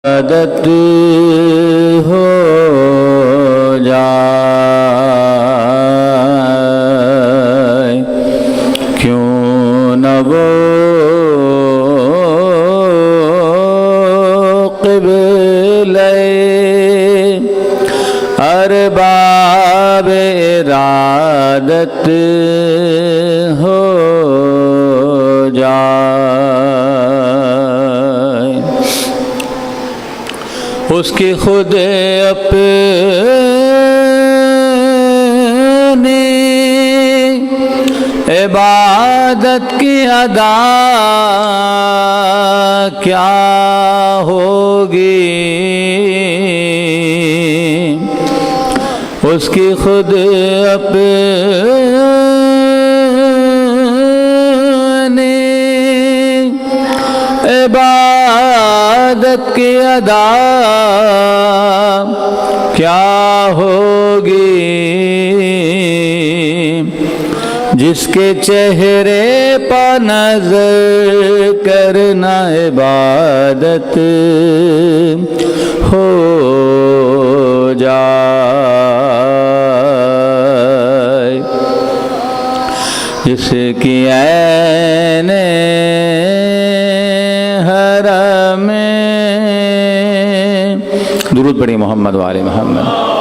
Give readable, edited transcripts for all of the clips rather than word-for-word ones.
عادت ہو جائے کیوں نہ وہ قبلہ ارباب ارادت ہو جائے اس کی خود اپنی عبادت کی ادا کیا ہوگی اس کی خود اپنی عبادت کی ادا کیا ہوگی جس کے چہرے پر نظر کرنا عبادت ہو جائے جس کی عین حرم درود پڑھیں محمد وآل محمد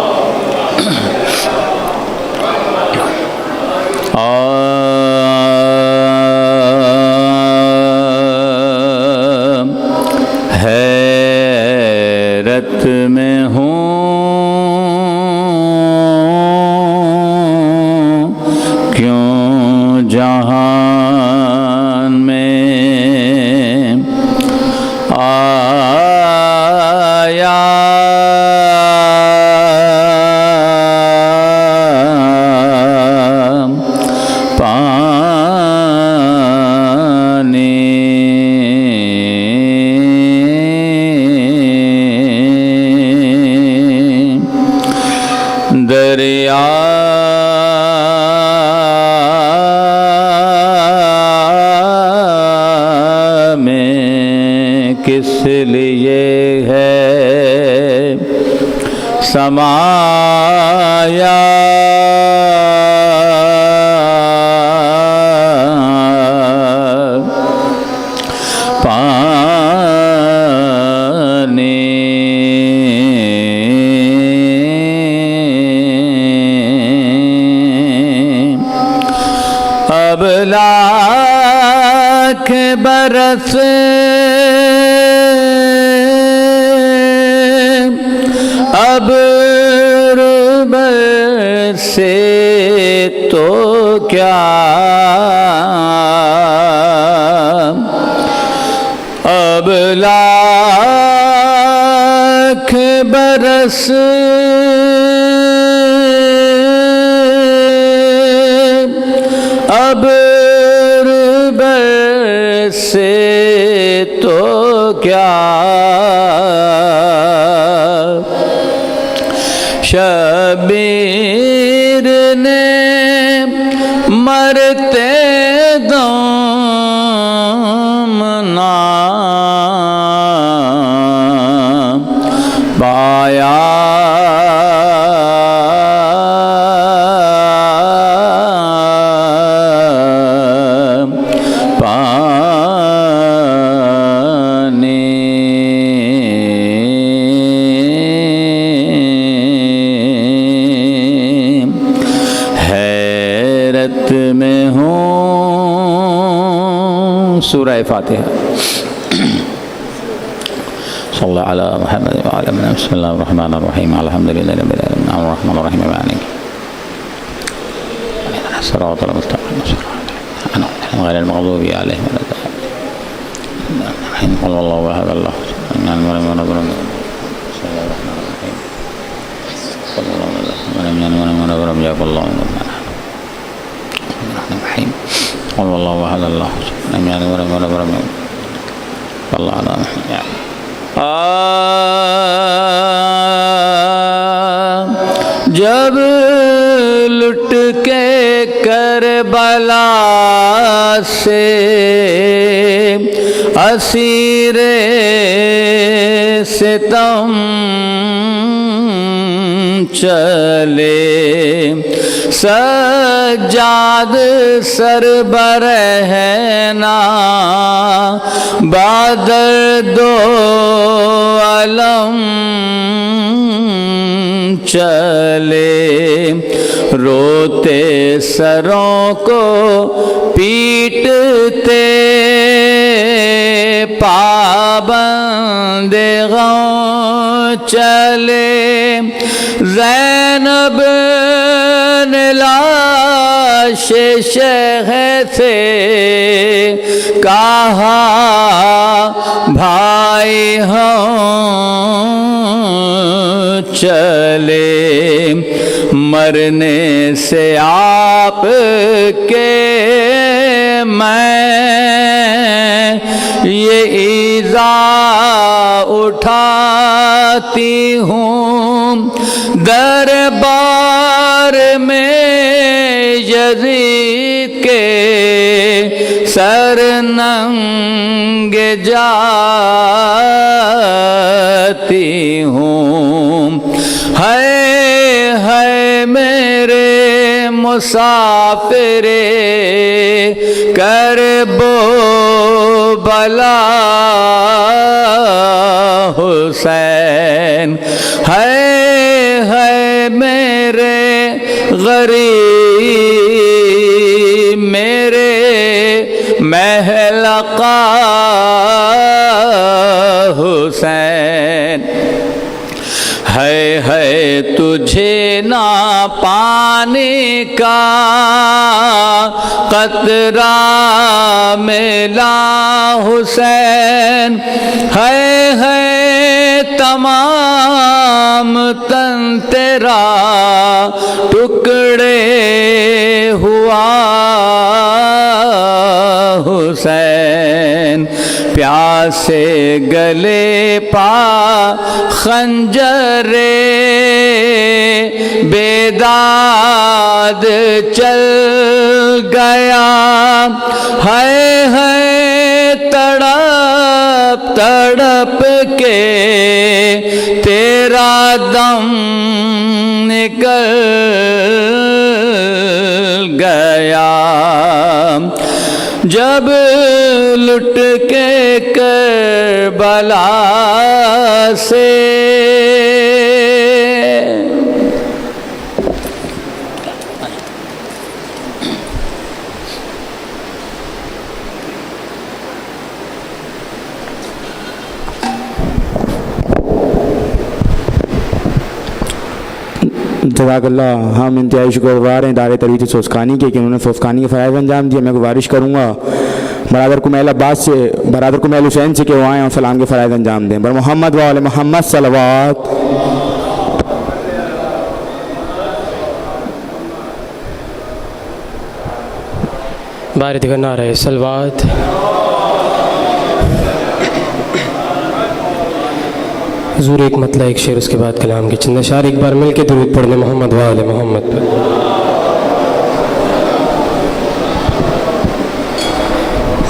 حیرت میں ہوں کیوں جہان میں آیا دریا میں کس لیے ہے سمایا اب لاکھ برس اب برسے تو کیا اب لاکھ برس اب برسے تو کیا شبیر نے مرتے دم نہ پایا میں ہوں سورہ فاتحہ صلی اللہ علی محمد وعلی محمد بسم اللہ الرحمن الرحیم الحمدللہ رب العالمین الرحمن الرحیم مالک صراط المستقیم غیر المغضوب علیہم ولا الضالین قل واللہ احد اللہ الرحمن الرحیم قل واللہ احد اللہ قل واللہ احد اللہ اللہ جب لٹ کے کربلا سے اسیر ستم چلے سجاد سر برہنا بادرد و علم چلے روتے سروں کو پیٹتے پابند غم چلے زینب نے لاش شیخ سے کہا بھائی ہم چلے مرنے سے آپ کے میں یہ ایذا اٹھاتی ہوں دربار میں یزید کے سر ننگ جاتی ہوں ہے میرے مسافر کرب و بلا حسین ہے میرے غریب میرے محل آقا حسین ہے تجھے نہ پانے کا قطرہ ملا حسین ہے تمام تن تیرا ٹکڑے ہوا حسین پیاسے گلے پا خنجر بیداد چل گیا ہے تڑپ تڑپ کے تیرا دم نکل گیا جب لٹ کے کربلا سے جزاک اللہ. ہم انتہائی شکرگزار ہیں ادارے تربیت سوسکانی کے کہ انہوں نے سوسکانی کا فرائض انجام دیا. میں گزارش کروں گا برادر کمیل عباس سے برادر کمیل حسین سے کہ وہ آئیں اور سلام کے فرائض انجام دیں. بر محمد و آل محمد صلوات. بار دیگر نعرہ صلوات. حضور ایک مطلع ایک شعر اس کے بعد کلام کے چند اشعار ایک بار مل کے درود پڑھنے محمد و آل محمد پر.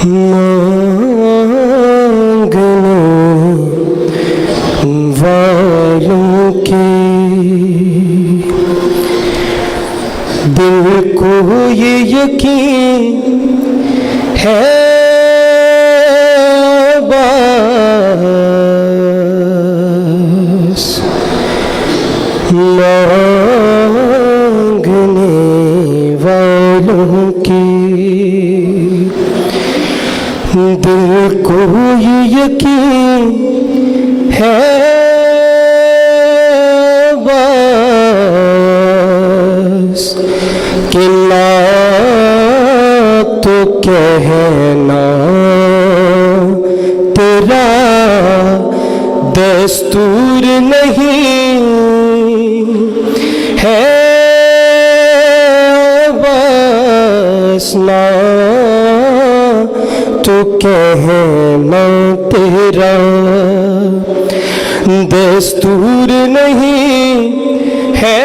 مانگنے والوں کے دل کو یہ یقین ہے مانگنے والوں کی دل کو یہ یقین ہے بس کہ نہ تو کہنا تیرا دستور نہیں ہے بس نہ تو کہنا تیرا دستور نہیں ہے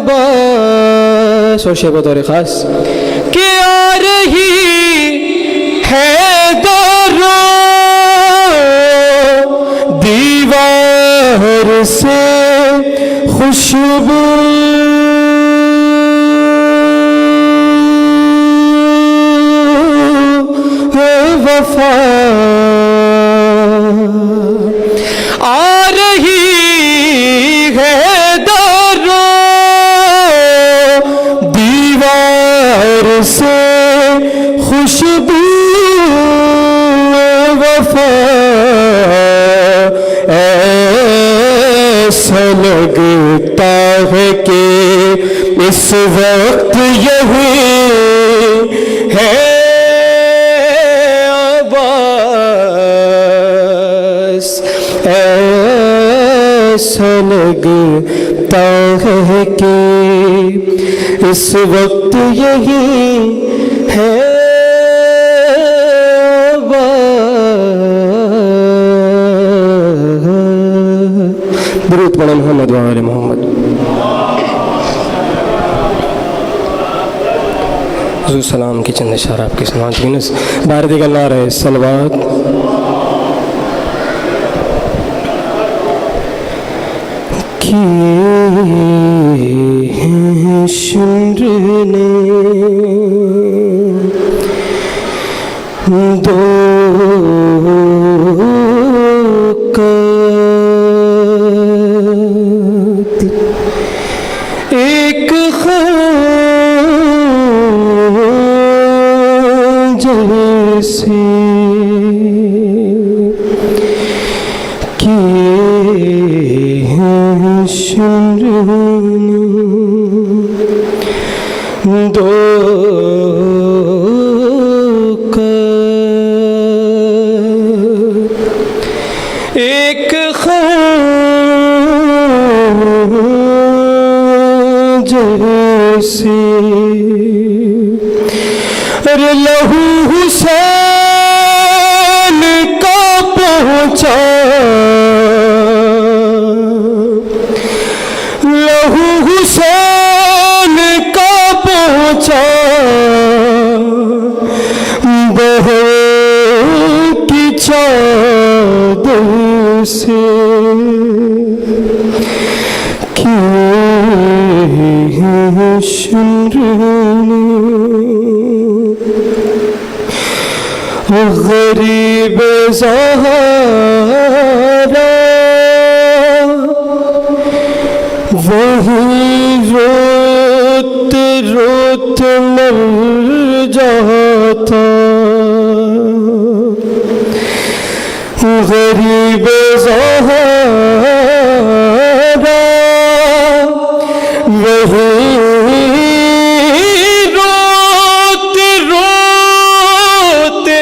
بس. اور شعر بطور خاص کہ آ رہی حیدر دیوار سے خوشبو وفا آ رہی ہے درو دیوار سے خوشبو وفا ایسا لگتا ہے کہ اس وقت یہی ہے ایسا لگتا ہے کہ اس وقت یہی ہے درود پڑھیں محمد و آل محمد. حضور سلام کی چند اشعار آپ کی سماعت میں بار دیگر نعرہ صلوات. شمر نے دو قتل ایک خنجر سے شمر دو ایک خنجر سے لہو حسین کا پہنچا لہو حسین کا پہنچا بہو کی چادر سے شمر غریب زہرا وہی روتے روتے مر جاتا غریب زہرا وہی روتے روتے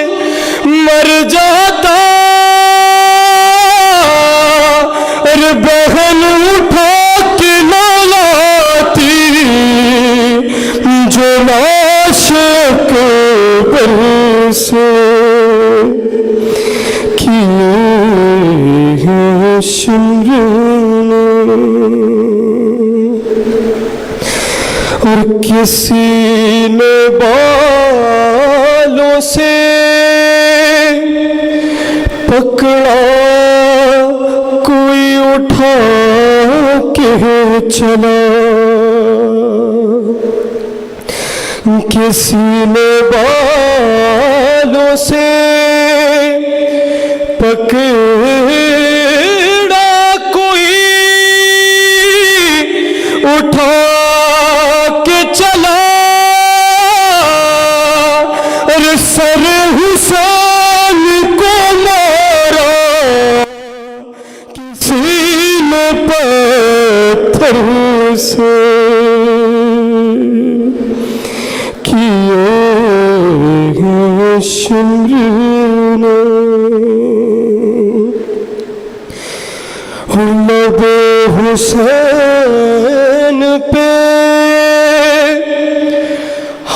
مر جاتا اور بہن اٹھا کے نہ لاتی جو لاش قبر سے شمر نے اور کسی نے بالوں سے پکڑا کوئی اٹھا کے چلا کسی نے بالوں سے پکڑا کوئی اٹھا کے چلا اور سر حسین کو مارا کسی نے پتھر سے شمر نے لب حسین پہ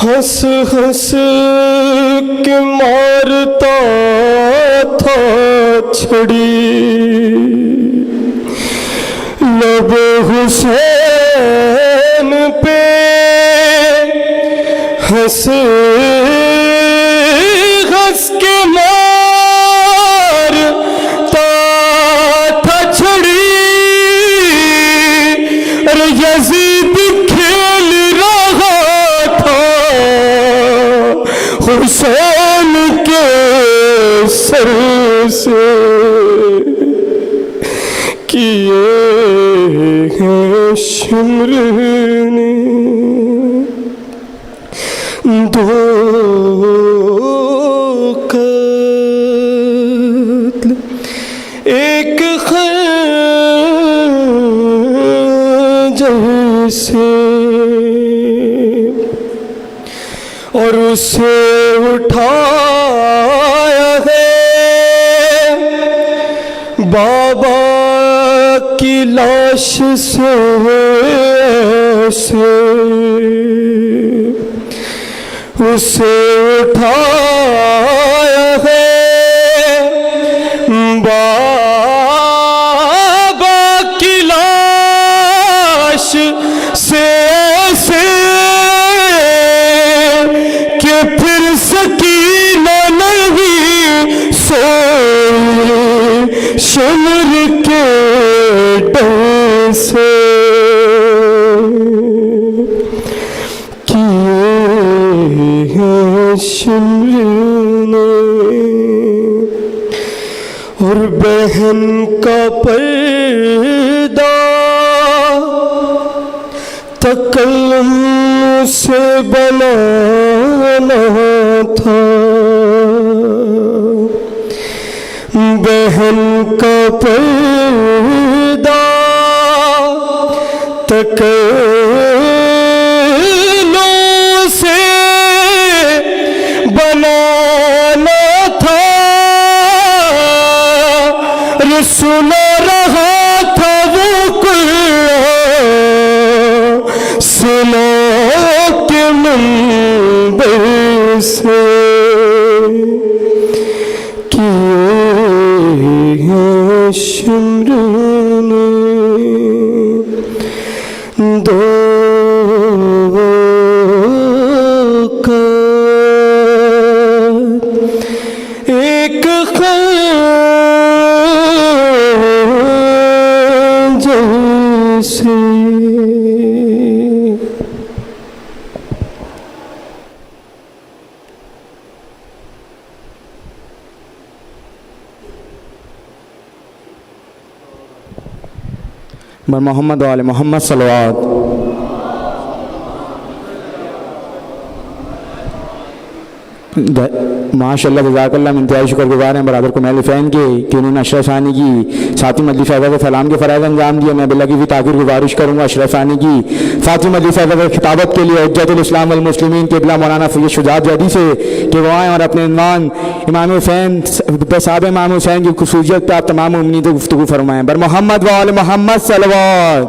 ہنس ہنس کے مارتا تھا چھڑی لب حسین پہ ہنس ہنس سے کیے ہیں شمر نے دو قتل ایک خنجر سے اور اسے اٹھایا ہے بابا کی لاش سے اسے اٹھایا ہے بابا کی لاش سے کہ پھر سکینہ نہیں سوئی شمر کے ڈر سے کیے ہیں شمر نے اور بہن کا پردہ تکلم سے بنانا تھا بہن کا پردہ تکلم سے بنانا تھا سنا رہا تھا وہ سنا کے منبر سے کیے ہیں شمر نے دو قتل ایک خنجر سے بر محمد و آل محمد صلوات. ماشاء اللہ جزاک اللہ ہم انتہائی شکر گزار ہیں برادر کو محل فین کے کہ انہوں نے اشرف ثانی کی ساتھی مجلس فیضہ کے سلام کے فرائض انجام دیا. میں باللہ کی بھی تاخیر گزارش کروں گا اشرف ثانی کی ساتھی مجلس فیضہ کے خطابت کے لیے حجت الاسلام والمسلمین قبلہ مولانا فیض شجاعت جدی سے کہ وہ آئیں اور اپنے عنوان امام حسین صاحب امام حسین کی خصوصیت پہ آپ تمام مومنین سے گفتگو فرمائیں. بر محمد و آل محمد صلوات.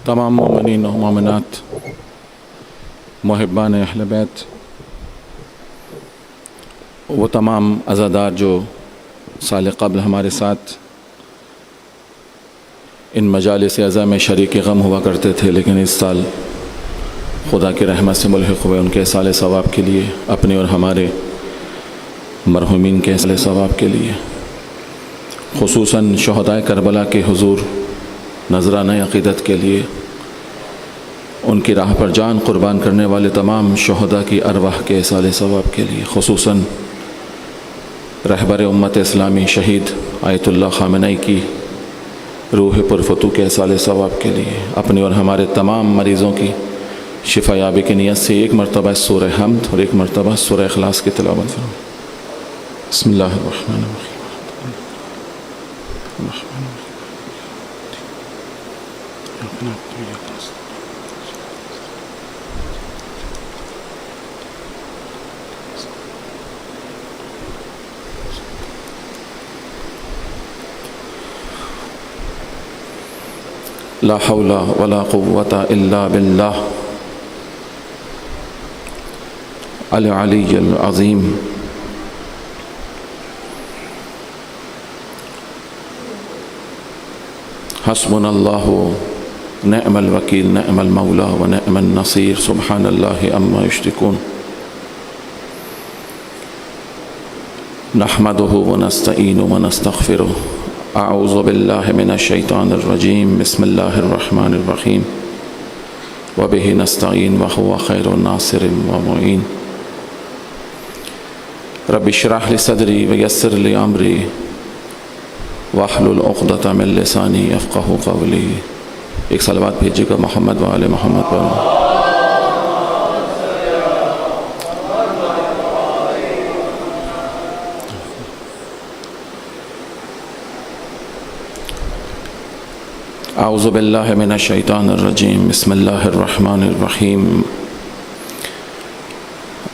تمام مومنین و مومنات محبان اہل بیت وہ تمام عزادار جو سال قبل ہمارے ساتھ ان مجالس عزا میں شریک غم ہوا کرتے تھے لیکن اس سال خدا کی رحمت سے ملحق ہوئے ان کے اصال ثواب کے لیے اپنے اور ہمارے مرحومین کے اصال ثواب کے لیے خصوصاً شہدائے کربلا کے حضور نذرانہ عقیدت کے لیے ان کی راہ پر جان قربان کرنے والے تمام شہداء کی ارواح کے اصال ثواب کے لیے خصوصاً رہبر امت اسلامی شہید آیت اللہ خامنئی کی روح پرفتو کے اصال ثواب کے لیے اپنے اور ہمارے تمام مریضوں کی شفا یابی کی نیت سے ایک مرتبہ سورہ حمد اور ایک مرتبہ سورہ اخلاص کی تلاوت فرمائیں. بسم اللہ الرحمن الرحیم. لا حول ولا قوة إلا بالله العلی العظیم. حسبنا اللہ نعم الوکیل نعم المولا و نعم النصیر. سبحان اللہ عما یشرکون. نحمده ونستعینه ونستغفره. اعوذ باللہ من الشیطان الرجیم. بسم اللہ الرحمن الرحیم. وبه نستعین وهو خیر الناصر ومعین. رب اشرح لی صدری ویسر لی امری واحلل عقدۃ من لسانی یفقہوا قولی. ایک صلوات بھیجیے گا محمد و آل محمد پر. اعوذ باللہ من الشیطان الرجیم. بسم اللہ الرحمن الرحیم.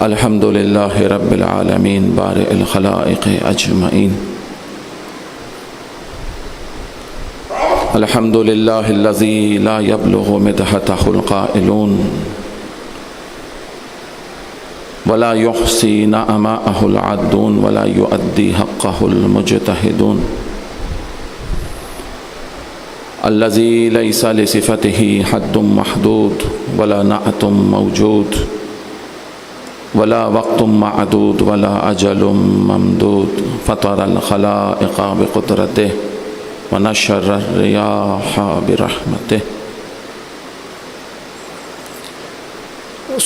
الحمد للہ رب العالمین بارئ الخلائق اجمعین. الحمد للہ الذی لا یبلغ مدحتہ القائلون ولا یحصی نعماءہ العادون ولا یؤدی حقہ المجتہدون. الذی لیس لصفتہ حد محدود ولا نعت موجود ولا وقت معدود ولا اجل ممدود. فطر الخلائق بقدرتہ ونشر الرياح برحمته.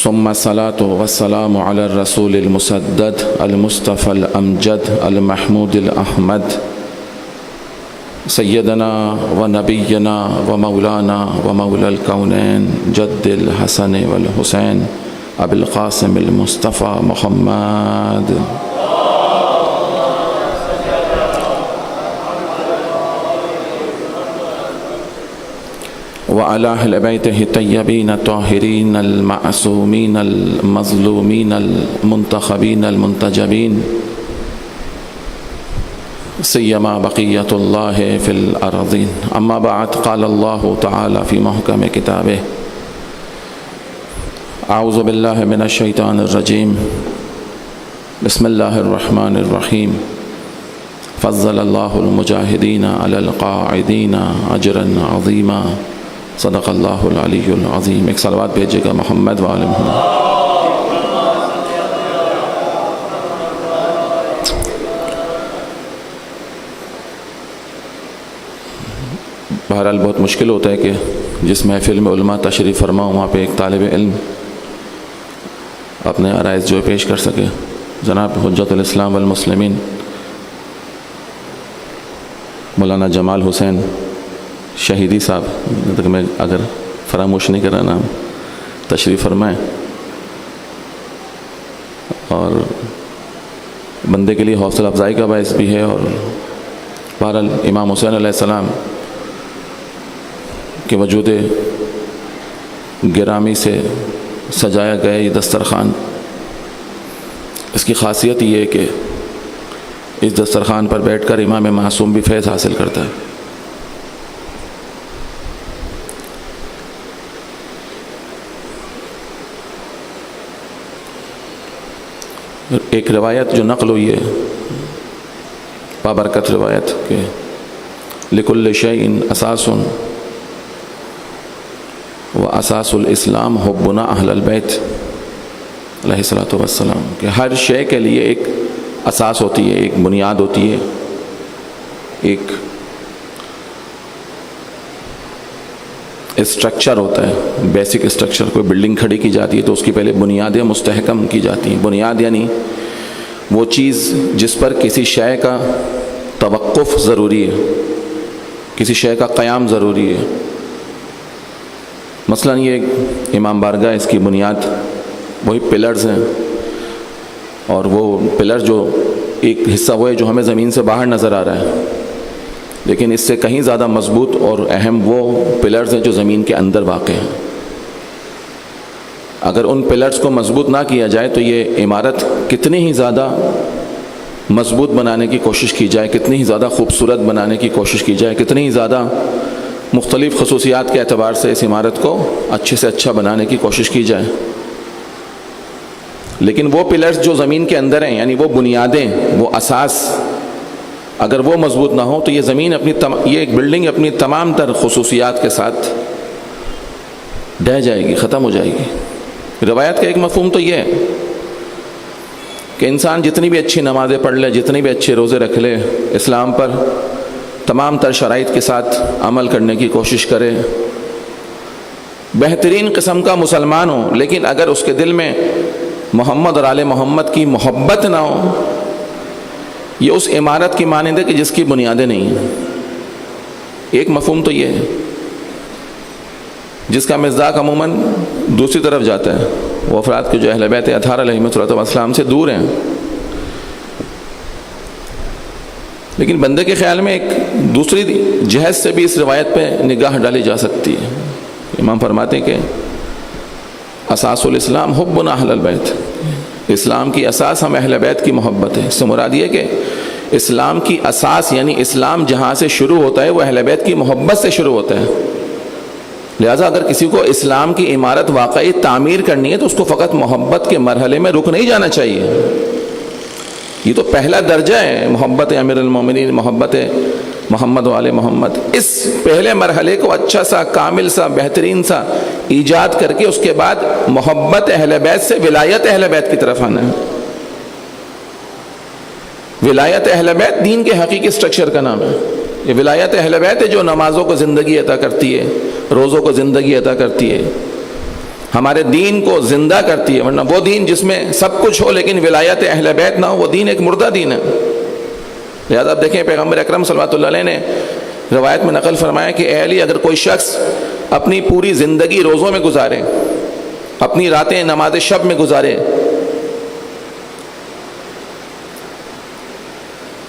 ثم الصلاة والسلام على الرسول المسدد المصطفى الأمجد المحمود الأحمد سيدنا ونبينا ومولانا ومولى الكونين جد الحسن والحسين أبي القاسم المصطفى محمد وعلى أهل بيته الطيبين الطاهرين المعصومين المظلومين المنتخبين المنتجبين سيما بقية الله في الأرضين. أما بعد قال الله تعالى في محكم كتابه أعوذ بالله من الشيطان الرجيم. بسم الله الرحمن الرحيم. فضل الله المجاهدين على القاعدين أجرا عظيما. صدق اللہ العلی العظیم. ایک صلوات بھیجیے گا محمد و آل محمد. بہرحال بہت مشکل ہوتا ہے کہ جس محفل میں علماء تشریف فرما ہوں وہاں پہ ایک طالب علم اپنے عرائض جو پیش کر سکے. جناب حجت الاسلام والمسلمین مولانا جمال حسین شہیدی صاحب، میں اگر فراموش نہیں کر رہا نام، تشریف فرمائیں. اور بندے کے لیے حوصلہ افزائی کا باعث بھی ہے. اور بہرحال امام حسین علیہ السلام کے وجود گرامی سے سجایا گیا یہ دسترخوان، اس کی خاصیت یہ ہے کہ اس دسترخوان پر بیٹھ کر امام معصوم بھی فیض حاصل کرتا ہے. ایک روایت جو نقل ہوئی ہے بابرکت روایت کہ لکل شیء اساس و اساس الاسلام حبنا اہل البیت علیہ الصلوۃ والسلام، کہ ہر شے کے لیے ایک اساس ہوتی ہے، ایک بنیاد ہوتی ہے، ایک اسٹرکچر ہوتا ہے، بیسک اسٹرکچر. کوئی بلڈنگ کھڑی کی جاتی ہے تو اس کی پہلے بنیادیں مستحکم کی جاتی ہیں. بنیاد یعنی وہ چیز جس پر کسی شے کا توقف ضروری ہے، کسی شے کا قیام ضروری ہے. مثلا یہ امام بارگاہ، اس کی بنیاد وہی پلرز ہیں، اور وہ پلر جو ایک حصہ وہ ہے جو ہمیں زمین سے باہر نظر آ رہا ہے، لیکن اس سے کہیں زیادہ مضبوط اور اہم وہ پلرز ہیں جو زمین کے اندر واقع ہیں. اگر ان پلرز کو مضبوط نہ کیا جائے تو یہ عمارت کتنی ہی زیادہ مضبوط بنانے کی کوشش کی جائے، کتنی ہی زیادہ خوبصورت بنانے کی کوشش کی جائے، کتنی ہی زیادہ مختلف خصوصیات کے اعتبار سے اس عمارت کو اچھے سے اچھا بنانے کی کوشش کی جائے، لیکن وہ پلرز جو زمین کے اندر ہیں، یعنی وہ بنیادیں، وہ اساس، اگر وہ مضبوط نہ ہو تو یہ زمین یہ ایک بلڈنگ اپنی تمام تر خصوصیات کے ساتھ ڈہ جائے گی، ختم ہو جائے گی۔ روایت کا ایک مفہوم تو یہ ہے کہ انسان جتنی بھی اچھی نمازیں پڑھ لے، جتنے بھی اچھے روزے رکھ لے، اسلام پر تمام تر شرائط کے ساتھ عمل کرنے کی کوشش کرے، بہترین قسم کا مسلمان ہو، لیکن اگر اس کے دل میں محمد اور آل محمد کی محبت نہ ہو، یہ اس عمارت کی مانند ہے کہ جس کی بنیادیں نہیں ہیں۔ ایک مفہوم تو یہ ہے جس کا مصداق عموماً دوسری طرف جاتا ہے، وہ افراد کے جو اہل بیت اطہار علیہم السلام سے دور ہیں۔ لیکن بندے کے خیال میں ایک دوسری جہت سے بھی اس روایت پہ نگاہ ڈالی جا سکتی ہے۔ امام فرماتے ہیں کہ اساس الاسلام حب اہل البیت، اسلام کی اساس ہم اہل بیت کی محبت ہے۔ اس سے مراد یہ کہ اسلام کی اساس یعنی اسلام جہاں سے شروع ہوتا ہے وہ اہل بیت کی محبت سے شروع ہوتا ہے۔ لہٰذا اگر کسی کو اسلام کی عمارت واقعی تعمیر کرنی ہے تو اس کو فقط محبت کے مرحلے میں رک نہیں جانا چاہیے، یہ تو پہلا درجہ ہے، محبت امیر المومنین، محبت محمد و آل محمد۔ اس پہلے مرحلے کو اچھا سا، کامل سا، بہترین سا ایجاد کر کے اس کے بعد محبت اہل بیت سے ولایت اہل بیت کی طرف آنا ہے۔ ولایت اہل بیت دین کے حقیقی سٹرکچر کا نام ہے۔ یہ ولایت اہل بیت ہے جو نمازوں کو زندگی عطا کرتی ہے، روزوں کو زندگی عطا کرتی ہے، ہمارے دین کو زندہ کرتی ہے۔ ورنہ وہ دین جس میں سب کچھ ہو لیکن ولایت اہل بیت نہ ہو، وہ دین ایک مردہ دین ہے۔ لہذا اب دیکھیں پیغمبر اکرم صلی اللہ علیہ نے روایت میں نقل فرمایا کہ اے علی، اگر کوئی شخص اپنی پوری زندگی روزوں میں گزارے، اپنی راتیں نماز شب میں گزارے،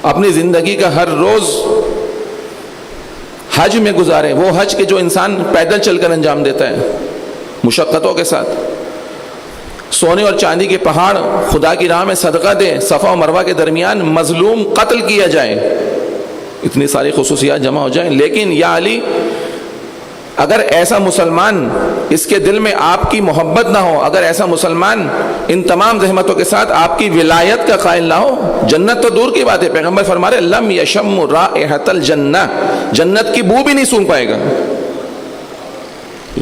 اپنی زندگی کا ہر روز حج میں گزارے، وہ حج کے جو انسان پیدل چل کر انجام دیتا ہے مشقتوں کے ساتھ، سونے اور چاندی کے پہاڑ خدا کی راہ میں صدقہ دے، صفا و مروہ کے درمیان مظلوم قتل کیا جائے، اتنی ساری خصوصیات جمع ہو جائیں، لیکن یا علی اگر ایسا مسلمان اس کے دل میں آپ کی محبت نہ ہو، اگر ایسا مسلمان ان تمام زحمتوں کے ساتھ آپ کی ولایت کا قائل نہ ہو، جنت تو دور کی بات ہے، پیغمبر فرما رہے لم یشم رائحۃ الجنہ، جنت کی بو بھی نہیں سونگھ پائے گا۔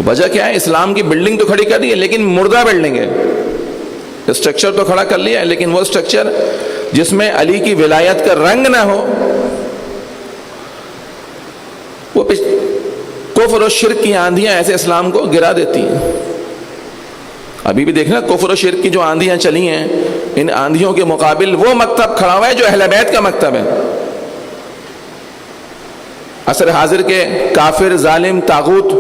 وجہ کیا ہے؟ اسلام کی بلڈنگ تو کھڑی کر دی ہے لیکن مردہ بلڈنگ ہے، اسٹرکچر تو کھڑا کر لیا ہے لیکن وہ اسٹرکچر جس میں علی کی ولایت کا رنگ نہ ہو، وہ کفر و شرک کی آندھیاں ایسے اسلام کو گرا دیتی ہیں۔ ابھی بھی دیکھنا کفر و شرک کی جو آندھیاں چلی ہیں، ان آندھیوں کے مقابل وہ مکتب کھڑا ہوا ہے جو اہل بیت کا مکتب ہے۔ عصر حاضر کے کافر، ظالم، طاغوت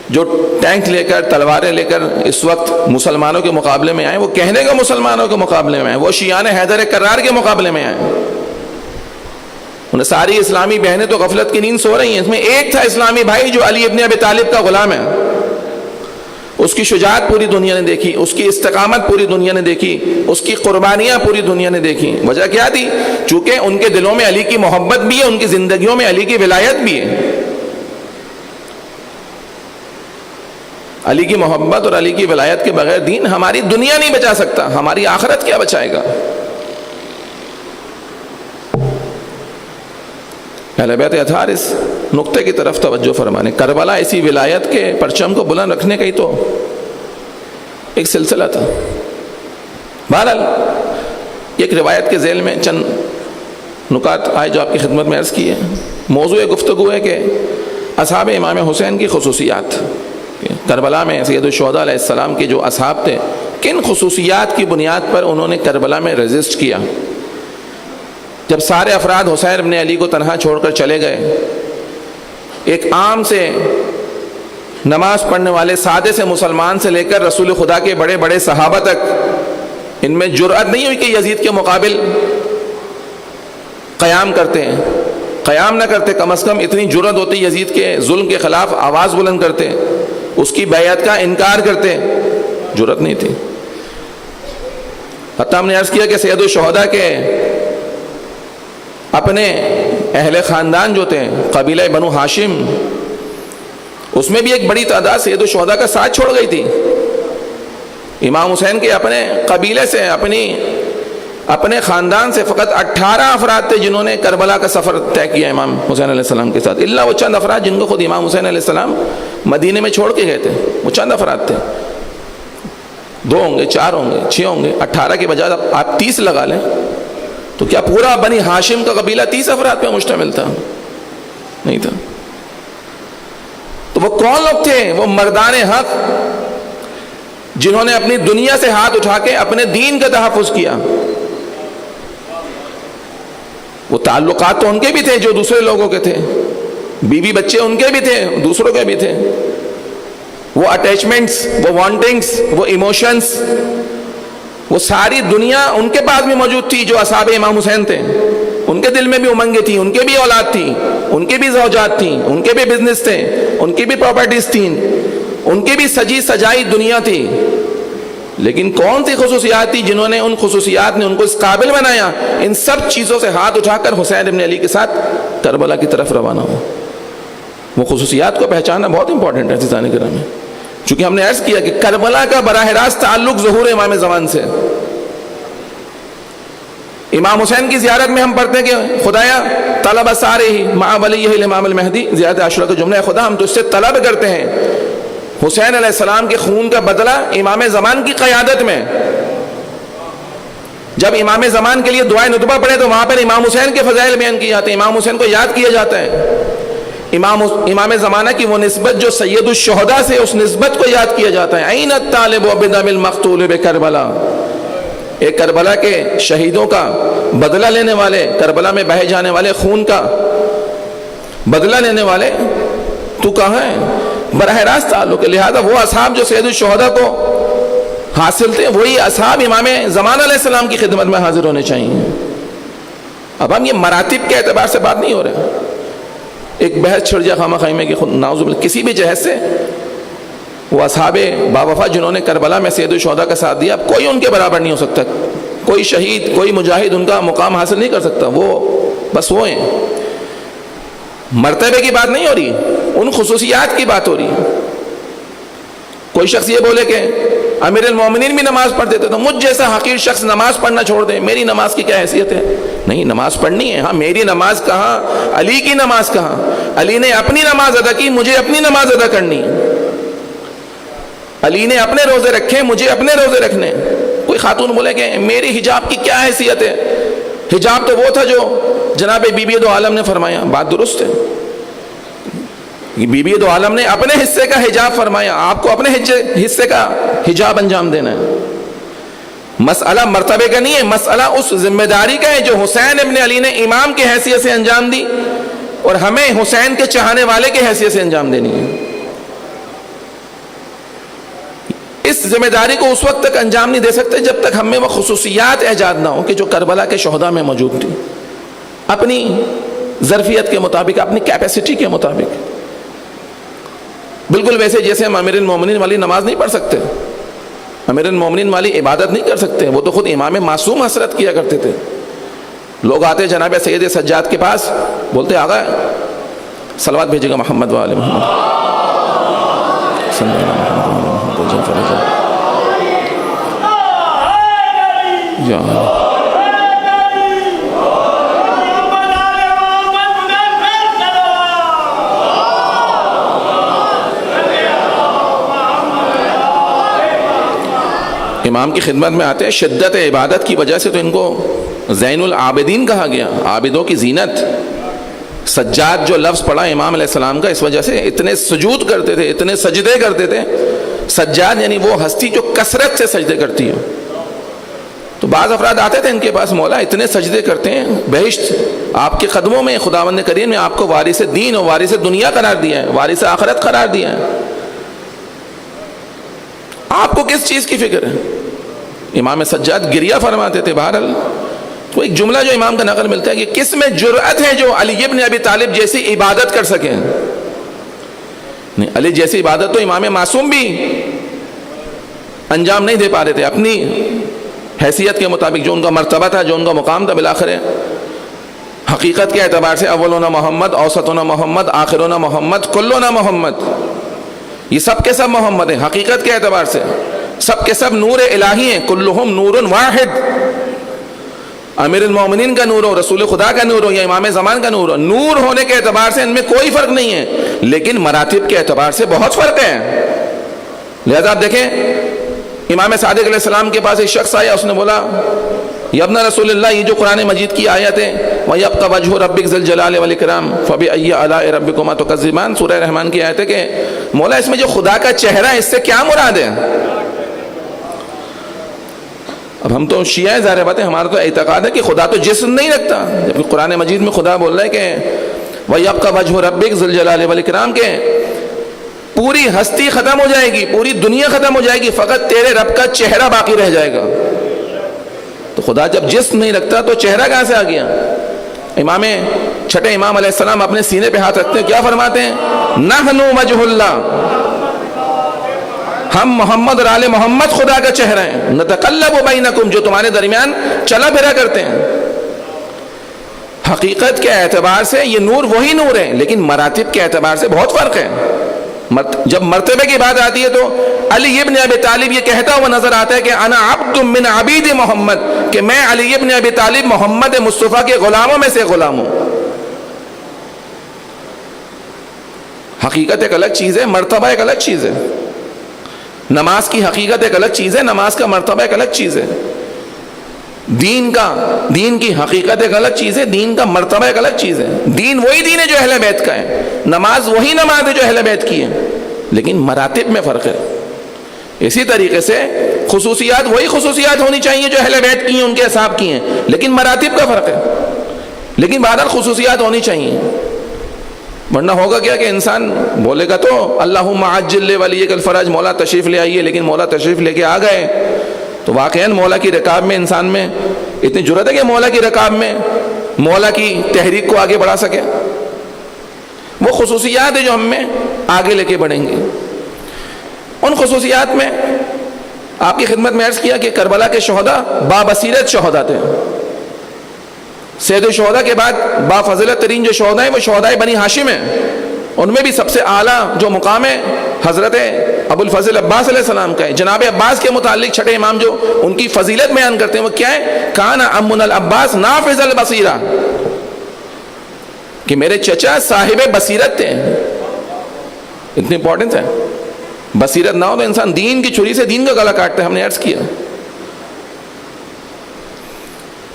جو ٹینک لے کر، تلواریں لے کر اس وقت مسلمانوں کے مقابلے میں آئے، وہ کہنے کا مسلمانوں کے مقابلے میں آئے، وہ شیعان حیدر کرار کے مقابلے میں آئے، انہیں ساری اسلامی بہنیں تو غفلت کی نیند سو رہی ہیں۔ اس میں ایک تھا اسلامی بھائی جو علی ابن ابی طالب کا غلام ہے، اس کی شجاعت پوری دنیا نے دیکھی، اس کی استقامت پوری دنیا نے دیکھی، اس کی قربانیاں پوری دنیا نے دیکھی۔ وجہ کیا تھی؟ چونکہ ان کے دلوں میں علی کی محبت بھی ہے، ان کی زندگیوں میں علی کی ولایت بھی ہے۔ علی کی محبت اور علی کی ولایت کے بغیر دین ہماری دنیا نہیں بچا سکتا، ہماری آخرت کیا بچائے گا؟ اہل بیت اطہار اس نقطے کی طرف توجہ فرمانے۔ کربلا اسی ولایت کے پرچم کو بلند رکھنے کا ہی تو ایک سلسلہ تھا۔ بہرحال ایک روایت کے ذیل میں چند نکات آئے جو آپ کی خدمت میں عرض کی ہے۔ موضوع گفتگو ہے کہ اصحاب امام حسین کی خصوصیات، کربلا میں سید الشہداء علیہ السلام کے جو اصحاب تھے، کن خصوصیات کی بنیاد پر انہوں نے کربلا میں ریزسٹ کیا۔ جب سارے افراد حسین ابن علی کو تنہا چھوڑ کر چلے گئے، ایک عام سے نماز پڑھنے والے سادے سے مسلمان سے لے کر رسول خدا کے بڑے بڑے صحابہ تک ان میں جرأت نہیں ہوئی کہ یزید کے مقابل قیام کرتے ہیں، قیام نہ کرتے، کم از کم اتنی جرأت ہوتی یزید کے ظلم کے خلاف آواز بلند کرتے، اس کی بیعت کا انکار کرتے، جرأت نہیں تھی۔ حتیٰ ہم نے عرض کیا کہ سید الشہداء کے اپنے اہل خاندان جو تھے، قبیلہ بنو ہاشم، اس میں بھی ایک بڑی تعداد سید الشہداء کا ساتھ چھوڑ گئی تھی، امام حسین کے اپنے قبیلے سے اپنے خاندان سے فقط 18 افراد تھے جنہوں نے کربلا کا سفر طے کیا امام حسین علیہ السلام کے ساتھ، الا وہ چند افراد جن کو خود امام حسین علیہ السلام مدینے میں چھوڑ کے گئے تھے، وہ چند افراد تھے، 2 ہوں گے، 4 ہوں گے، 6 ہوں گے، 18 کے بجائے آپ 30 لگا لیں تو کیا پورا بنی ہاشم کا قبیلہ 30 افراد پہ مشتمل تھا؟ نہیں تھا۔ تو وہ کون لوگ تھے؟ وہ مردان حق جنہوں نے اپنی دنیا سے ہاتھ اٹھا کے اپنے دین کا تحفظ کیا۔ وہ تعلقات تو ان کے بھی تھے جو دوسرے لوگوں کے تھے، بیوی بچے ان کے بھی تھے، دوسروں کے بھی تھے، وہ اٹیچمنٹس، وہ وانٹنگس، وہ ایموشنز، وہ ساری دنیا ان کے پاس بھی موجود تھی جو اصحاب امام حسین تھے۔ ان کے دل میں بھی امنگیں تھیں، ان کے بھی اولاد تھی، ان کے بھی زوجات تھیں، ان کے بھی بزنس تھے، ان کی بھی پراپرٹیز تھیں، ان کی بھی سجی سجائی دنیا تھی۔ لیکن کون سی خصوصیات تھی جنہوں نے ان خصوصیات نے ان کو اس قابل بنایا ان سب چیزوں سے ہاتھ اٹھا کر حسین ابن علی کے ساتھ کربلا کی طرف روانہ ہو؟ وہ خصوصیات کو پہچاننا بہت امپورٹنٹ ہے عزیزان کرام میں، چونکہ ہم نے عرض کیا کہ کربلا کا براہ راست تعلق ظہور امام زمان سے۔ امام حسین کی زیارت میں ہم پڑھتے ہیں کہ خدایا طلب سارے مع ولیہ الامام المہدی، زیارت عاشورہ کا جملہ ہے، خدا ہم تو اس سے طلب کرتے ہیں حسین علیہ السلام کے خون کا بدلہ امام زمان کی قیادت میں۔ جب امام زمان کے لیے دعائے نطبہ پڑھے تو وہاں پر امام حسین کے فضائل بیان کیے جاتے ہیں، امام حسین کو یاد کیا جاتا ہے، امام زمانہ کی وہ نسبت جو سید الشہداء سے، اس نسبت کو یاد کیا جاتا ہے۔ عین الطالب بدم المقتول بکربلا، ایک کربلا کے شہیدوں کا بدلہ لینے والے، کربلا میں بہے جانے والے خون کا بدلہ لینے والے تو کہاں ہے؟ براہ راست تعلق ہے۔ لہذا وہ اصحاب جو سید الشہداء کو حاصل تھے وہی اصحاب امام زمان علیہ السلام کی خدمت میں حاضر ہونے چاہیے۔ اب ہم یہ مراتب کے اعتبار سے بات نہیں ہو رہے، ایک بحث چھڑ جائے خامہ خیمے کی، نعوذ باللہ کسی بھی جہت سے وہ اصحاب باوفا جنہوں نے کربلا میں سید الشہداء کا ساتھ دیا، کوئی ان کے برابر نہیں ہو سکتا، کوئی شہید، کوئی مجاہد ان کا مقام حاصل نہیں کر سکتا، وہ بس وہ ہیں۔ مرتبے کی بات نہیں ہو رہی، ان خصوصیات کی بات ہو رہی ہے۔ کوئی شخص یہ بولے کہ امیر المومنین بھی نماز پڑھتے تھے تو مجھ جیسا حقیر شخص نماز پڑھنا چھوڑ دے، میری نماز کی کیا حیثیت ہے؟ نہیں، نماز پڑھنی ہے، ہاں میری نماز کہاں، علی کی نماز کہاں؟ علی نے اپنی نماز ادا کی، مجھے اپنی نماز ادا کرنی ہے۔ علی نے اپنے روزے رکھے، مجھے اپنے روزے رکھنے۔ کوئی خاتون بولے کہ میری حجاب کی کیا حیثیت ہے؟ حجاب تو وہ تھا جو جناب بی بی دو عالم نے فرمایا، بات درست ہے، بی بی دو عالم نے اپنے حصے کا حجاب فرمایا، آپ کو اپنے حصے کا حجاب انجام دینا ہے۔ مسئلہ مرتبے کا نہیں ہے، مسئلہ اس ذمہ داری کا ہے جو حسین ابن علی نے امام کی حیثیت سے انجام دی اور ہمیں حسین کے چاہنے والے کی حیثیت سے انجام دینی ہے۔ اس ذمہ داری کو اس وقت تک انجام نہیں دے سکتے جب تک ہمیں وہ خصوصیات ایجاد نہ ہو کہ جو کربلا کے شہداء میں موجود تھی، اپنی ظرفیت کے مطابق، اپنی کیپیسٹی کے مطابق، بالکل ویسے جیسے ہم امیر المومنین والی نماز نہیں پڑھ سکتے، امیر المومنین والی عبادت نہیں کر سکتے، وہ تو خود امام معصوم حسرت کیا کرتے تھے۔ لوگ آتے جناب سید سجاد کے پاس، بولتے آقا صلوات بھیجے گا محمد وآل محمد صلی اللہ علیہ وسلم، امام کی خدمت میں آتے ہیں، شدت عبادت کی وجہ سے تو ان کو زین العابدین کہا گیا، عابدوں کی زینت۔ سجاد جو لفظ پڑھا امام علیہ السلام کا، اس وجہ سے اتنے سجود کرتے تھے، اتنے سجدے کرتے تھے۔ سجاد یعنی وہ ہستی جو کثرت سے سجدے کرتی ہے۔ تو بعض افراد آتے تھے ان کے پاس، مولا اتنے سجدے کرتے ہیں، بہشت آپ کے قدموں میں، خداوند کریم نے آپ کو وارث دین اور وارث دنیا قرار دیا ہے، وارث آخرت قرار دیا ہے، آپ کو کس چیز کی فکر ہے؟ امام سجاد گریہ فرماتے تھے۔ بہرحال تو ایک جملہ جو امام کا نقل ملتا ہے کہ کس میں جرأت ہے جو علی ابن ابی طالب جیسی عبادت کر سکیں؟ نہیں، علی جیسی عبادت تو امام معصوم بھی انجام نہیں دے پا رہے تھے اپنی حیثیت کے مطابق، جو ان کا مرتبہ تھا، جو ان کا مقام تھا۔ بالآخر حقیقت کے اعتبار سے اولنا محمد، اوسطنا محمد، آخرنا محمد، کلنا محمد، یہ سب کے سب محمد ہیں حقیقت کے اعتبار سے۔ سب کے سب نور الہی ہیں، کلہم نور واحد، امیر المومنین کا نور ہو، رسول خدا کا نور ہو یا امام زمان کا نور ہو، نور ہونے کے اعتبار سے ان میں کوئی فرق نہیں ہے، لیکن مراتب کے اعتبار سے بہت فرق ہے۔ لہذا آپ دیکھیں امام صادق علیہ السلام کے پاس ایک شخص آیا، اس نے بولا یا ابن رسول اللہ، یہ جو قرآن مجید کی آیت ہے وَيَبْقَ وَجْهُ رَبِّكَ ذِي الْجَلَالِ وَالْإِكْرَامِ فَبِأَيِّ آلَاءِ رَبِّكُمَا تُكَذِّبَانِ، سورہ رحمان کی آیت ہے کہ مولا اس میں جو خدا کا چہرہ ہے اس سے کیا مراد ہے؟ اب ہم تو شیعہ ہیں، ظاہر بات ہے ہمارا تو اعتقاد ہے کہ خدا تو جسم نہیں رکھتا، جبکہ قرآن مجید میں خدا بول رہا ہے کہ وَيَبْقَ وَجْهُ رَبِّكَ ذِي الْجَلَالِ وَالْإِكْرَامِ کہ پوری ہستی ختم ہو جائے گی، پوری دنیا ختم ہو جائے گی، فقط تیرے رب کا چہرہ باقی رہ جائے گا۔ تو خدا جب جسم نہیں رکھتا تو چہرہ کہاں سے آ گیا؟ چھٹے امام علیہ السلام اپنے سینے پہ ہاتھ رکھتے ہیں، کیا فرماتے ہیں؟ نحن وجہ اللہ، ہم محمد اور آل محمد خدا کا چہرہ ہیں، نتقلب بینکم، جو تمہارے درمیان چلا پھرا کرتے ہیں۔ حقیقت کے اعتبار سے یہ نور وہی نور ہے، لیکن مراتب کے اعتبار سے بہت فرق ہے۔ جب مرتبے کی بات آتی ہے تو علی ابن ابی طالب یہ کہتا ہوا نظر آتا ہے کہ انا عبد من عبید محمد، کہ میں علی ابن ابی طالب محمد مصطفیٰ کے غلاموں میں سے غلام ہوں۔ حقیقت ایک الگ چیز ہے، مرتبہ ایک الگ چیز ہے۔ نماز کی حقیقت ایک الگ چیز ہے، نماز کا مرتبہ ایک الگ چیز ہے۔ دین کی حقیقت ایک الگ چیز ہے، دین کا مرتبہ ایک الگ چیز ہے۔ دین وہی دین ہے جو اہل بیت کا ہے، نماز وہی نماز ہے جو اہل بیت کی ہے، لیکن مراتب میں فرق ہے۔ اسی طریقے سے خصوصیات وہی خصوصیات ہونی چاہیے جو اہل بیت کی ہیں، ان کے حساب کی ہیں، لیکن مراتب کا فرق ہے، لیکن بہرحال خصوصیات ہونی چاہیے۔ ورنہ ہوگا کیا کہ انسان بولے گا تو اللہم عجل لولیک الفرج، مولا تشریف لے آئیے، لیکن مولا تشریف لے کے آ گئے تو واقعاً مولا کی رکاب میں انسان میں اتنی جرأت ہے کہ مولا کی رکاب میں مولا کی تحریک کو آگے بڑھا سکے؟ وہ خصوصیات ہیں جو ہم میں آگے لے کے بڑھیں گے۔ ان خصوصیات میں آپ کی خدمت میں عرض کیا کہ کربلا کے شہداء بابصیرت شہداء تھے۔ سید الشہداء کے بعد بافضیلت ترین جو شہداء ہیں وہ شہداء بنی ہاشم ہیں، ان میں بھی سب سے اعلیٰ جو مقام ہے حضرت ابو الفضل عباس علیہ السلام کا ہے۔ جناب عباس کے متعلق چھٹے امام جو ان کی فضیلت بیان کرتے ہیں وہ کیا ہے؟ کان امن العباس نافذ البصیرہ، کہ میرے چچا صاحب بصیرت تھے۔ اتنی امپورٹنس ہے، بصیرت نہ ہو تو انسان دین کی چھری سے دین کا گلا کاٹتا ہے، ہم نے عرض کیا۔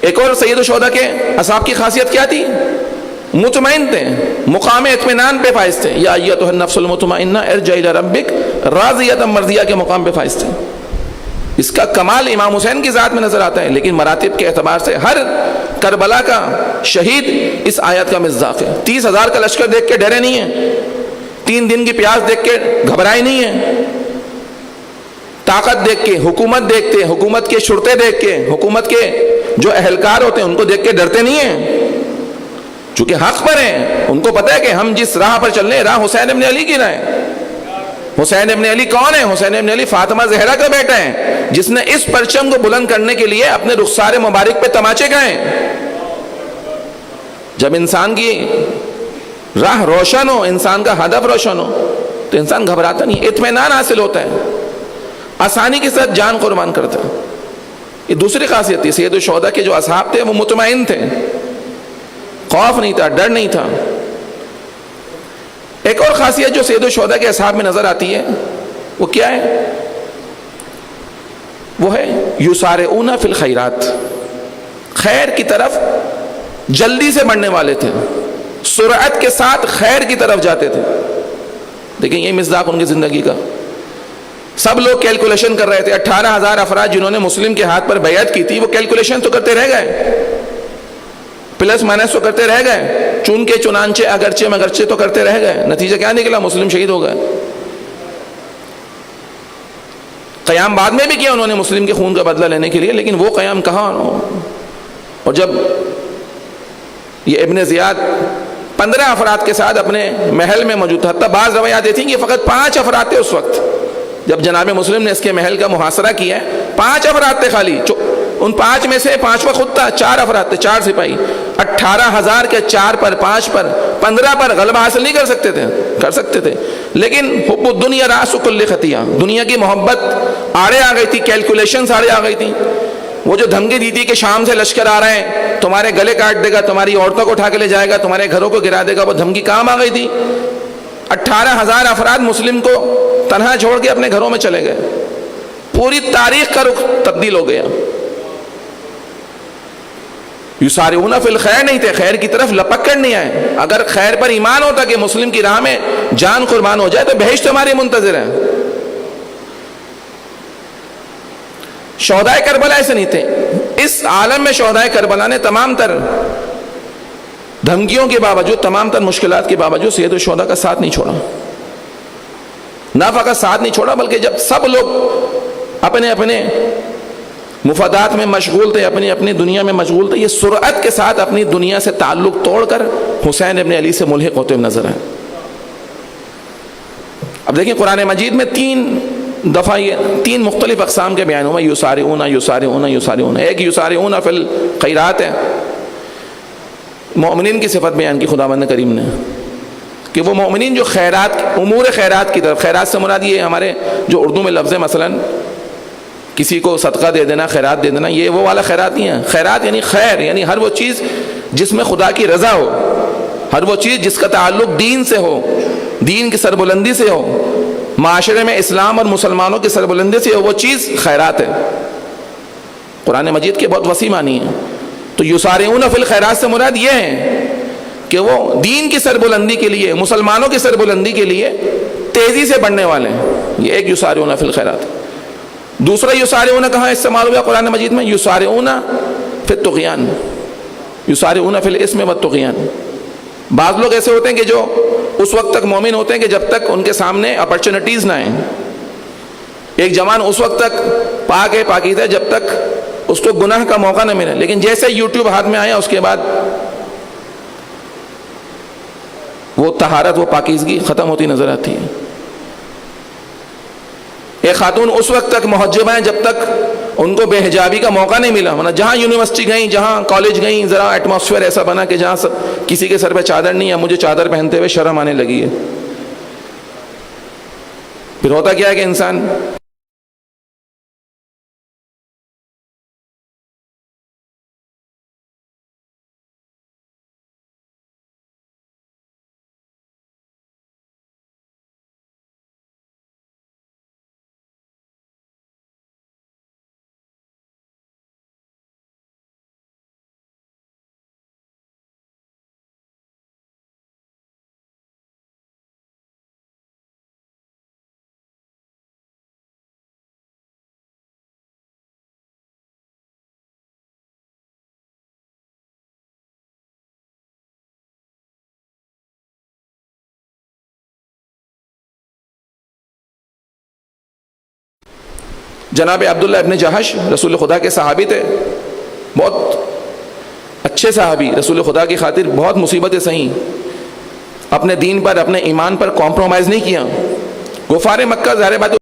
ایک اور سید الشہداء کے اصحاب کی خاصیت کیا تھی؟ مطمئن تھے، مقام اطمینان پہ فائز تھے۔ یا ایتھا النفس المطمئنہ ارجعی الی ربک راضیۃ مرضیہ کے مقام پہ فائز تھے۔ اس کا کمال امام حسین کی ذات میں نظر آتا ہے، لیکن مراتب کے اعتبار سے ہر کربلا کا شہید اس آیت کا مصداق ہے۔ 30,000 کا لشکر دیکھ کے ڈرے نہیں ہیں، 3 دن کی پیاس دیکھ کے گھبرائے نہیں ہیں، طاقت دیکھ کے، حکومت دیکھتے، حکومت کے شرطے دیکھ کے، حکومت کے جو اہلکار ہوتے ہیں ان کو دیکھ کے ڈرتے نہیں ہیں، چونکہ حق پر ہیں۔ ان کو پتہ ہے کہ ہم جس راہ پر چل رہے ہیں راہ حسین ابن علی کی راہ ہے۔ حسین ابن علی کون ہے؟ حسین ابن علی فاطمہ زہرا کا بیٹا ہے، جس نے اس پرچم کو بلند کرنے کے لیے اپنے رخسار مبارک پہ تماچے کھائے۔ جب انسان کی راہ روشن ہو، انسان کا ہدف روشن ہو تو انسان گھبراتا نہیں، اطمینان حاصل ہوتا ہے، آسانی کے ساتھ جان قربان کرتا ہے۔ یہ دوسری خاصیت تھی سید الشہداء کے جو اصحاب تھے وہ مطمئن تھے، خوف نہیں تھا، ڈر نہیں تھا۔ ایک اور خاصیت جو سید الشہداء کے اصحاب میں نظر آتی ہے وہ کیا ہے؟ وہ ہے یسارعون فی الخیرات، خیر کی طرف جلدی سے بڑھنے والے تھے، سرعت کے ساتھ خیر کی طرف جاتے تھے۔ دیکھیں یہ مصداق ان کی زندگی کا۔ سب لوگ کیلکولیشن کر رہے تھے، 18,000 افراد جنہوں نے مسلم کے ہاتھ پر بیعت کی تھی وہ کیلکولیشن تو کرتے رہ گئے، پلس مائنس تو کرتے رہ گئے، چون کے چنانچہ اگرچہ مگرچہ تو کرتے رہ گئے۔ نتیجہ کیا نکلا؟ مسلم شہید ہو گئے۔ قیام بعد میں بھی کیا انہوں نے مسلم کے خون کا بدلہ لینے کے لیے، لیکن وہ قیام کہاں؟ اور جب یہ ابن زیاد 15 افراد کے ساتھ اپنے محل میں موجود تھا، حتیٰ بعض روایات یہ تھیں کہ فقط 5 افراد تھے اس وقت جب جناب مسلم نے اس کے محل کا محاصرہ کیا ہے، 5 افراد تھے خالی، ان 5 میں سے 5واں خود تھا، 4 افراد تھے، 4 سپاہی، 18,000 کے 4 پر 5 پر 15 پر غلبہ حاصل نہیں کر سکتے تھے، کر سکتے تھے، لیکن حب الدنیا راس کل خطیہ، دنیا کی محبت آڑے آ گئی تھی، کیلکولیشنز آڑے آ گئی تھی. وہ جو دھمکی دی تھی کہ شام سے لشکر آ رہے ہیں، تمہارے گلے کاٹ دے گا، تمہاری عورتوں کو اٹھا کے لے جائے گا، تمہارے گھروں کو گرا دے گا، وہ دھمکی کام آ گئی تھی. 18,000 افراد مسلم کو تنہا چھوڑ کے اپنے گھروں میں چلے گئے. پوری تاریخ کا رخ تبدیل ہو گیا. یسارعون فی الخیر نہیں تھے، خیر کی طرف لپک کر نہیں آئے. اگر خیر پر ایمان ہوتا کہ مسلم کی راہ میں جان قربان ہو جائے تو بہشت ہماری منتظر ہے. شہدائے کربلا ایسے نہیں تھے. اس عالم میں شہدائے کربلا نے تمام تر دھمکیوں کے باوجود، تمام تر مشکلات کے باوجود سید الشہداء کا ساتھ نہیں چھوڑا. نہ فقط ساتھ نہیں چھوڑا بلکہ جب سب لوگ اپنے اپنے مفادات میں مشغول تھے، اپنی اپنی دنیا میں مشغول تھے، یہ سرعت کے ساتھ اپنی دنیا سے تعلق توڑ کر حسین ابن علی سے ملحق ہوتے ہوئے نظر آئے. اب دیکھیں قرآن مجید میں 3 دفعہ یہ 3 مختلف اقسام کے بیان ہوئے. یسارعون یسارعون یسارعون. ایک یسارعون فی الخیرات ہے، مومنین کی صفت بیان کی خداوند کریم نے کہ وہ مومنین جو خیرات، امور خیرات کی طرف، خیرات سے مراد یہ ہمارے جو اردو میں لفظ ہے، مثلا کسی کو صدقہ دے دینا، خیرات دے دینا، یہ وہ والا خیرات نہیں ہے. خیرات یعنی خیر، یعنی ہر وہ چیز جس میں خدا کی رضا ہو، ہر وہ چیز جس کا تعلق دین سے ہو، دین کی سربلندی سے ہو، معاشرے میں اسلام اور مسلمانوں کی سربلندی سے ہو، وہ چیز خیرات ہے. قرآن مجید کے بہت وسیع معنی ہے. تو یسارعون فی الخیرات سے مراد یہ ہے کہ وہ دین کی سربلندی کے لیے، مسلمانوں کی سربلندی کے لیے تیزی سے بڑھنے والے ہیں. یہ ایک یسارعون فی الخیرات. دوسرا یسارعون کہاں استعمال ہوا قرآن مجید میں؟ یسارعون فی الطغیان، یسارعون فی الاسم والطغیان. بعض لوگ ایسے ہوتے ہیں کہ جو اس وقت تک مومن ہوتے ہیں کہ جب تک ان کے سامنے اپرچونٹیز نہ آئیں. ایک جوان اس وقت تک پاک ہے، پاکیزہ ہے جب تک اس کو گناہ کا موقع نہ ملے، لیکن جیسے یوٹیوب ہاتھ میں آیا اس کے بعد وہ طہارت، وہ پاکیزگی ختم ہوتی نظر آتی ہے. ایک خاتون اس وقت تک محجبہ ہیں جب تک ان کو بے حجابی کا موقع نہیں ملا. ورنہ جہاں یونیورسٹی گئیں، جہاں کالج گئیں، ذرا ایٹماسفیئر ایسا بنا کہ جہاں کسی کے سر پہ چادر نہیں ہے، مجھے چادر پہنتے ہوئے شرم آنے لگی ہے. پھر ہوتا کیا ہے کہ انسان جناب عبداللہ ابن جہش رسول خدا کے صحابی تھے، بہت اچھے صحابی، رسول خدا کی خاطر بہت مصیبتیں سہیں، اپنے دین پر، اپنے ایمان پر کمپرومائز نہیں کیا. غفار مکہ ظاہر بات